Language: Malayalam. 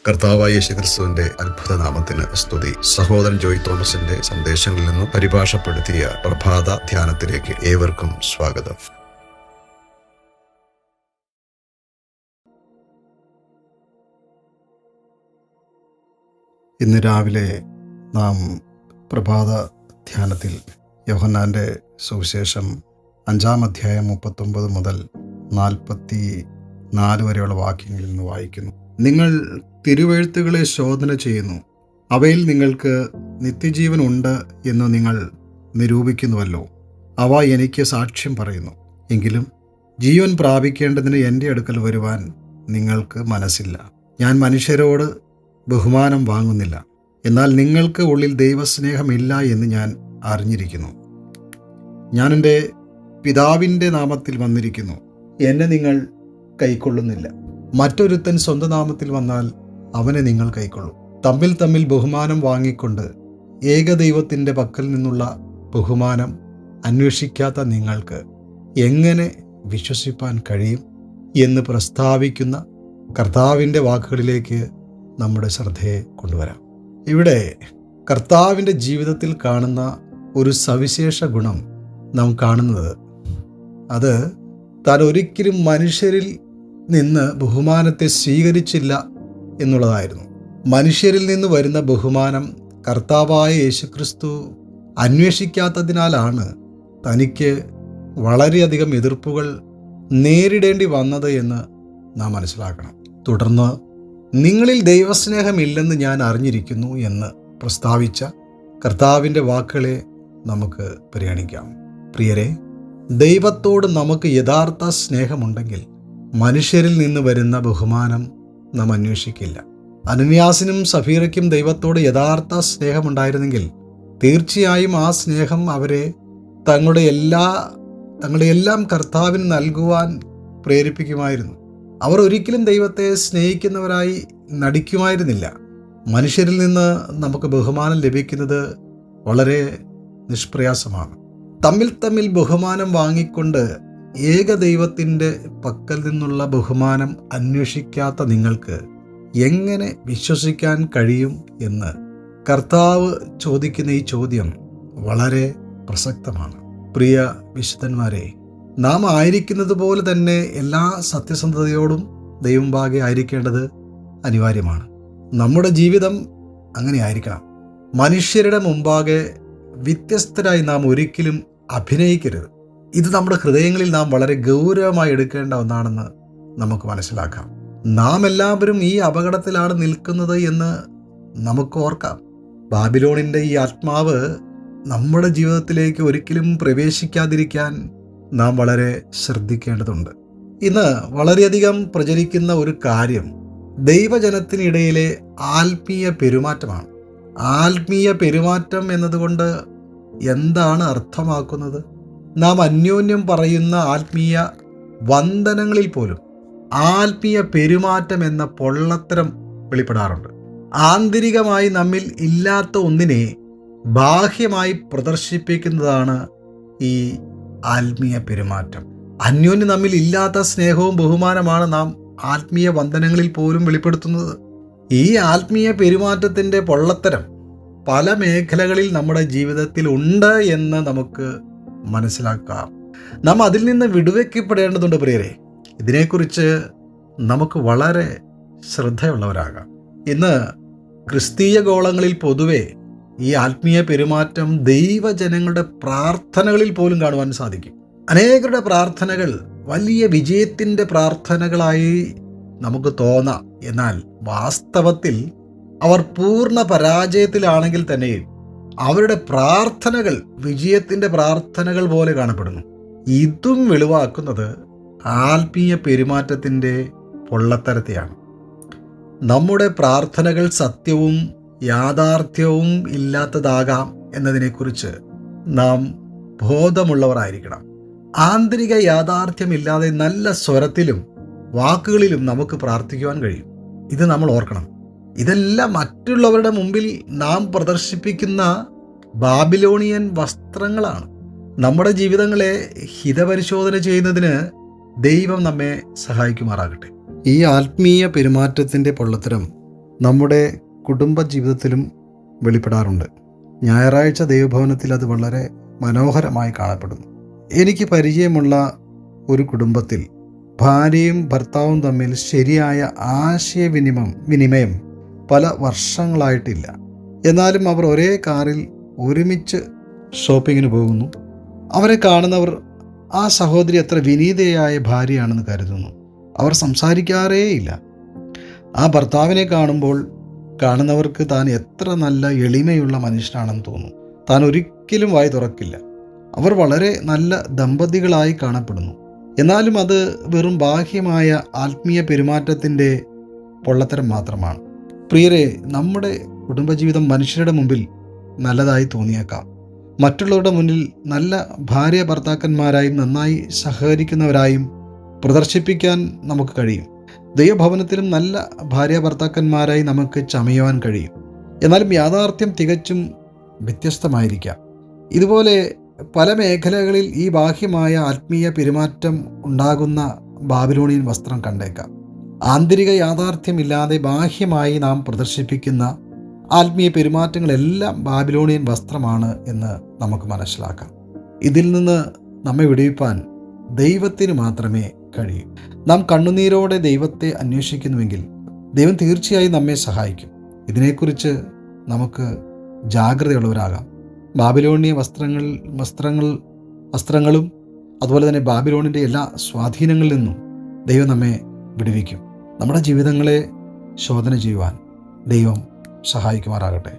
കർത്താവായ യേശുക്രിസ്തുവിന്റെ അത്ഭുത നാമത്തിന് സ്തുതി. സഹോദരൻ ജോയ് തോമസിന്റെ സന്ദേശങ്ങളിൽ നിന്നും പരിഭാഷപ്പെടുത്തിയ പ്രഭാത ധ്യാനത്തിലേക്ക് ഏവർക്കും സ്വാഗതം. ഇന്ന് രാവിലെ നാം പ്രഭാത ധ്യാനത്തിൽ യോഹന്നാന്റെ സുവിശേഷം 5-ാം അധ്യായം 39 മുതൽ 44 വരെയുള്ള വാക്യങ്ങളിൽ നിന്ന് വായിക്കുന്നു. നിങ്ങൾ തിരുവെഴുത്തുകളെ ശോധന ചെയ്യുന്നു, അവയിൽ നിങ്ങൾക്ക് നിത്യജീവൻ ഉണ്ട് എന്ന് നിങ്ങൾ നിരൂപിക്കുന്നുവല്ലോ. അവ എനിക്ക് സാക്ഷ്യം പറയുന്നു. എങ്കിലും ജീവൻ പ്രാപിക്കേണ്ടതിന് എൻ്റെ അടുക്കൽ വരുവാൻ നിങ്ങൾക്ക് മനസ്സില്ല. ഞാൻ മനുഷ്യരോട് ബഹുമാനം വാങ്ങുന്നില്ല, എന്നാൽ നിങ്ങൾക്ക് ഉള്ളിൽ ദൈവസ്നേഹമില്ല എന്ന് ഞാൻ അറിഞ്ഞിരിക്കുന്നു. ഞാൻ എൻ്റെ പിതാവിൻ്റെ നാമത്തിൽ വന്നിരിക്കുന്നു, എന്നെ നിങ്ങൾ കൈക്കൊള്ളുന്നില്ല. മറ്റൊരുത്തൻ സ്വന്തം നാമത്തിൽ വന്നാൽ അവനെ നിങ്ങൾ കൈക്കൊള്ളും. തമ്മിൽ ബഹുമാനം വാങ്ങിക്കൊണ്ട് ഏകദൈവത്തിൻ്റെ പക്കൽ നിന്നുള്ള ബഹുമാനം അന്വേഷിക്കാത്ത നിങ്ങൾക്ക് എങ്ങനെ വിശ്വസിപ്പാൻ കഴിയും എന്ന് പ്രസ്താവിക്കുന്ന കർത്താവിൻ്റെ വാക്കുകളിലേക്ക് നമ്മുടെ ശ്രദ്ധയെ കൊണ്ടുവരാം. ഇവിടെ കർത്താവിൻ്റെ ജീവിതത്തിൽ കാണുന്ന ഒരു സവിശേഷ ഗുണം നാം കാണുന്നത്, അത് താൻ ഒരിക്കലും മനുഷ്യരിൽ നിന്ന് ബഹുമാനത്തെ സ്വീകരിച്ചില്ല എന്നുള്ളതായിരുന്നു. മനുഷ്യരിൽ നിന്ന് വരുന്ന ബഹുമാനം കർത്താവായ യേശുക്രിസ്തു അന്വേഷിക്കാത്തതിനാലാണ് തനിക്ക് വളരെയധികം എതിർപ്പുകൾ നേരിടേണ്ടി വന്നത് എന്ന് നാം മനസ്സിലാക്കണം. തുടർന്ന് നിങ്ങളിൽ ദൈവസ്നേഹമില്ലെന്ന് ഞാൻ അറിഞ്ഞിരിക്കുന്നു എന്ന് പ്രസ്താവിച്ച കർത്താവിൻ്റെ വാക്കുകളെ നമുക്ക് പരിഗണിക്കാം. പ്രിയരെ, ദൈവത്തോട് നമുക്ക് യഥാർത്ഥ സ്നേഹമുണ്ടെങ്കിൽ മനുഷ്യരിൽ നിന്ന് വരുന്ന ബഹുമാനം നാം അന്വേഷിക്കില്ല. അനന്യാസിനും സഫീറയ്ക്കും ദൈവത്തോട് യഥാർത്ഥ സ്നേഹമുണ്ടായിരുന്നെങ്കിൽ തീർച്ചയായും ആ സ്നേഹം അവരെ തങ്ങളുടെ എല്ലാം കർത്താവിന് നൽകുവാൻ പ്രേരിപ്പിക്കുമായിരുന്നു. അവർ ഒരിക്കലും ദൈവത്തെ സ്നേഹിക്കുന്നവരായി നടിക്കുമായിരുന്നില്ല. മനുഷ്യരിൽ നിന്ന് നമുക്ക് ബഹുമാനം ലഭിക്കുന്നത് വളരെ നിഷ്പ്രയാസമാണ്. തമ്മിൽ ബഹുമാനം വാങ്ങിക്കൊണ്ട് ഏകദൈവത്തിൻ്റെ പക്കൽ നിന്നുള്ള ബഹുമാനം അന്വേഷിക്കാത്ത നിങ്ങൾക്ക് എങ്ങനെ വിശ്വസിക്കാൻ കഴിയും എന്ന് കർത്താവ് ചോദിക്കുന്ന ഈ ചോദ്യം വളരെ പ്രസക്തമാണ്. പ്രിയ വിശുദ്ധന്മാരെ, നാം ആയിരിക്കുന്നത് പോലെ തന്നെ എല്ലാ സത്യസന്ധതയോടും ദൈവമുമ്പാകെ ആയിരിക്കേണ്ടത് അനിവാര്യമാണ്. നമ്മുടെ ജീവിതം അങ്ങനെ ആയിരിക്കണം. മനുഷ്യരുടെ മുമ്പാകെ വ്യത്യസ്തരായി നാം ഒരിക്കലും അഭിനയിക്കരുത്. ഇത് നമ്മുടെ ഹൃദയങ്ങളിൽ നാം വളരെ ഗൗരവമായി എടുക്കേണ്ട ഒന്നാണെന്ന് നമുക്ക് മനസ്സിലാക്കാം. നാം എല്ലാവരും ഈ അപകടത്തിലാണ് നിൽക്കുന്നത് എന്ന് നമുക്ക് ഓർക്കാം. ബാബിലോണിൻ്റെ ഈ ആത്മാവ് നമ്മുടെ ജീവിതത്തിലേക്ക് ഒരിക്കലും പ്രവേശിക്കാതിരിക്കാൻ നാം വളരെ ശ്രദ്ധിക്കേണ്ടതുണ്ട്. ഇന്ന് വളരെയധികം പ്രചരിക്കുന്ന ഒരു കാര്യം ദൈവജനത്തിനിടയിലെ ആത്മീയ പെരുമാറ്റമാണ്. ആത്മീയ പെരുമാറ്റം എന്നതുകൊണ്ട് എന്താണ് അർത്ഥമാക്കുന്നത്? നാം അന്യോന്യം പറയുന്ന ആത്മീയ വന്ദനങ്ങളിൽ പോലും ആത്മീയ പെരുമാറ്റം എന്ന പൊള്ളത്തരം വെളിപ്പെടാറുണ്ട്. ആന്തരികമായി നമ്മിൽ ഇല്ലാത്ത ഒന്നിനെ ബാഹ്യമായി പ്രദർശിപ്പിക്കുന്നതാണ് ഈ ആത്മീയ പെരുമാറ്റം. അന്യോന്യം നമ്മിൽ ഇല്ലാത്ത സ്നേഹവും ബഹുമാനമാണ് നാം ആത്മീയ വന്ദനങ്ങളിൽ പോലും വെളിപ്പെടുത്തുന്നത്. ഈ ആത്മീയ പെരുമാറ്റത്തിൻ്റെ പൊള്ളത്തരം പല മേഖലകളിൽ നമ്മുടെ ജീവിതത്തിൽ ഉണ്ട് എന്ന് നമുക്ക് മനസ്സിലാക്കാം. നാം അതിൽ നിന്ന് വിടുവിക്കപ്പെടേണ്ടതുണ്ട്. പ്രിയരെ, ഇതിനെക്കുറിച്ച് നമുക്ക് വളരെ ശ്രദ്ധയുള്ളവരാകാം. ഇന്ന് ക്രിസ്തീയ ഗോളങ്ങളിൽ പൊതുവെ ഈ ആത്മീയ പെരുമാറ്റം ദൈവജനങ്ങളുടെ പ്രാർത്ഥനകളിൽ പോലും കാണുവാൻ സാധിക്കും. അനേകരുടെ പ്രാർത്ഥനകൾ വലിയ വിജയത്തിൻ്റെ പ്രാർത്ഥനകളായി നമുക്ക് തോന്നാം. എന്നാൽ വാസ്തവത്തിൽ അവർ പൂർണ്ണ പരാജയത്തിലാണെങ്കിൽ തന്നെയും അവരുടെ പ്രാർത്ഥനകൾ വിജയത്തിൻ്റെ പ്രാർത്ഥനകൾ പോലെ കാണപ്പെടുന്നു. ഇതും വെളിവാക്കുന്നത് ആത്മീയ പെരുമാറ്റത്തിൻ്റെ പൊള്ളത്തരത്തെയാണ്. നമ്മുടെ പ്രാർത്ഥനകൾ സത്യവും യാഥാർത്ഥ്യവും ഇല്ലാത്തതാകാം എന്നതിനെക്കുറിച്ച് നാം ബോധമുള്ളവരായിരിക്കണം. ആന്തരിക യാഥാർത്ഥ്യമില്ലാതെ നല്ല സ്വരത്തിലും വാക്കുകളിലും നമുക്ക് പ്രാർത്ഥിക്കുവാൻ കഴിയും. ഇത് നമ്മൾ ഓർക്കണം. ഇതെല്ലാം മറ്റുള്ളവരുടെ മുമ്പിൽ നാം പ്രദർശിപ്പിക്കുന്ന ബാബിലോണിയൻ വസ്ത്രങ്ങളാണ്. നമ്മുടെ ജീവിതങ്ങളെ ഹിതപരിശോധന ചെയ്യുന്നതിന് ദൈവം നമ്മെ സഹായിക്കുമാറാകട്ടെ. ഈ ആത്മീയ പെരുമാറ്റത്തിൻ്റെ പൊള്ളത്തരം നമ്മുടെ കുടുംബ ജീവിതത്തിലും വെളിപ്പെടാറുണ്ട്. ഞായറാഴ്ച ദൈവഭവനത്തിൽ അത് വളരെ മനോഹരമായി കാണപ്പെടുന്നു. എനിക്ക് പരിചയമുള്ള ഒരു കുടുംബത്തിൽ ഭാര്യയും ഭർത്താവും തമ്മിൽ ശരിയായ ആശയവിനിമയം പല വർഷങ്ങളായിട്ടില്ല. എന്നാലും അവർ ഒരേ കാറിൽ ഒരുമിച്ച് ഷോപ്പിങ്ങിന് പോകുന്നു. അവരെ കാണുന്നവർ ആ സഹോദരി അത്ര വിനീതയായ ഭാര്യയാണെന്ന് കരുതുന്നു. അവർ സംസാരിക്കാറേയില്ല. ആ ഭർത്താവിനെ കാണുമ്പോൾ കാണുന്നവർക്ക് താൻ എത്ര നല്ല എളിമയുള്ള മനുഷ്യനാണെന്ന് തോന്നും. താൻ ഒരിക്കലും വായി തുറക്കില്ല. അവർ വളരെ നല്ല ദമ്പതികളായി കാണപ്പെടുന്നു. എന്നാലും അത് വെറും ബാഹ്യമായ ആത്മീയ പെരുമാറ്റത്തിൻ്റെ പൊള്ളത്തരം മാത്രമാണ്. പ്രിയരെ, നമ്മുടെ കുടുംബജീവിതം മനുഷ്യരുടെ മുമ്പിൽ നല്ലതായി തോന്നിയേക്കാം. മറ്റുള്ളവരുടെ മുന്നിൽ നല്ല ഭാര്യ ഭർത്താക്കന്മാരായും നന്നായി സഹകരിക്കുന്നവരായും പ്രദർശിപ്പിക്കാൻ നമുക്ക് കഴിയും. ദൈവഭവനത്തിലും നല്ല ഭാര്യ ഭർത്താക്കന്മാരായി നമുക്ക് ചമയുവാൻ കഴിയും. എന്നാലും യാഥാർത്ഥ്യം തികച്ചും വ്യത്യസ്തമായിരിക്കാം. ഇതുപോലെ പല മേഖലകളിൽ ഈ ബാഹ്യമായ ആത്മീയ പെരുമാറ്റം ഉണ്ടാകുന്ന ബാബിലോണിയൻ വസ്ത്രം കണ്ടേക്കാം. ആന്തരിക യാഥാർത്ഥ്യമില്ലാതെ ബാഹ്യമായി നാം പ്രദർശിപ്പിക്കുന്ന ആത്മീയ പെരുമാറ്റങ്ങളെല്ലാം ബാബിലോണിയൻ വസ്ത്രമാണ് എന്ന് നമുക്ക് മനസ്സിലാക്കാം. ഇതിൽ നിന്ന് നമ്മെ വിടുവിപ്പാൻ ദൈവത്തിന് മാത്രമേ കഴിയൂ. നാം കണ്ണുനീരോടെ ദൈവത്തെ അന്വേഷിക്കുന്നുവെങ്കിൽ ദൈവം തീർച്ചയായും നമ്മെ സഹായിക്കും. ഇതിനെക്കുറിച്ച് നമുക്ക് ജാഗ്രതയുള്ളവരാകാം. ബാബിലോണിയ വസ്ത്രങ്ങളും അതുപോലെ തന്നെ ബാബിലോണിൻ്റെ എല്ലാ സ്വാധീനങ്ങളിൽ നിന്നും ദൈവം നമ്മെ വിടുവിക്കും. നമ്മുടെ ജീവിതങ്ങളെ ശോധന ചെയ്യുവാൻ ദൈവം സഹായിക്കുമാറാകട്ടെ.